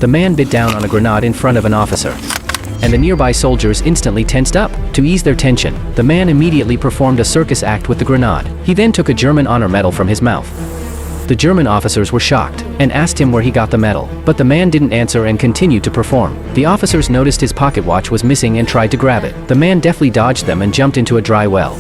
The man bit down on a grenade in front of an officer, and the nearby soldiers instantly tensed up. To ease their tension, the man immediately performed a circus act with the grenade. He then took a German honor medal from his mouth. The German officers were shocked and asked him where he got the medal, but the man didn't answer and continued to perform. The officers noticed his pocket watch was missing and tried to grab it. The man deftly dodged them and jumped into a dry well.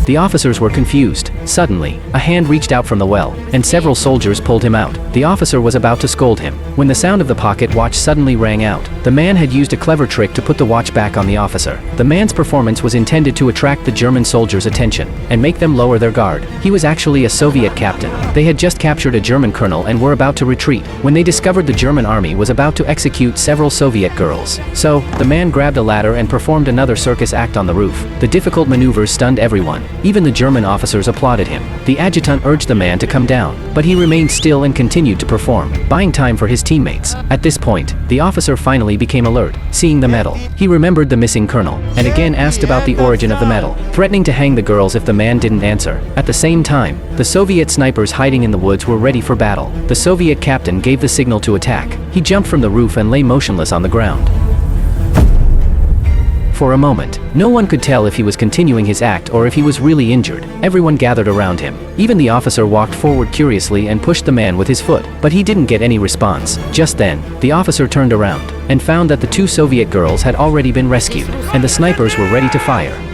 The officers were confused. Suddenly, a hand reached out from the well, and several soldiers pulled him out. The officer was about to scold him, when the sound of the pocket watch suddenly rang out. The man had used a clever trick to put the watch back on the officer. The man's performance was intended to attract the German soldiers' attention, and make them lower their guard. He was actually a Soviet captain. They had just captured a German colonel and were about to retreat, when they discovered the German army was about to execute several Soviet girls. So, the man grabbed a ladder and performed another circus act on the roof. The difficult maneuvers stunned everyone. Even the German officers applauded him. The adjutant urged the man to come down, but he remained still and continued to perform, buying time for his teammates. At this point, the officer finally became alert, seeing the medal. He remembered the missing colonel, and again asked about the origin of the medal, threatening to hang the girls if the man didn't answer. At the same time, the Soviet snipers hiding in the woods were ready for battle. The Soviet captain gave the signal to attack. He jumped from the roof and lay motionless on the ground. For a moment, no one could tell if he was continuing his act or if he was really injured. Everyone gathered around him. Even the officer walked forward curiously and pushed the man with his foot, but he didn't get any response. Just then, the officer turned around and found that the two Soviet girls had already been rescued, and the snipers were ready to fire.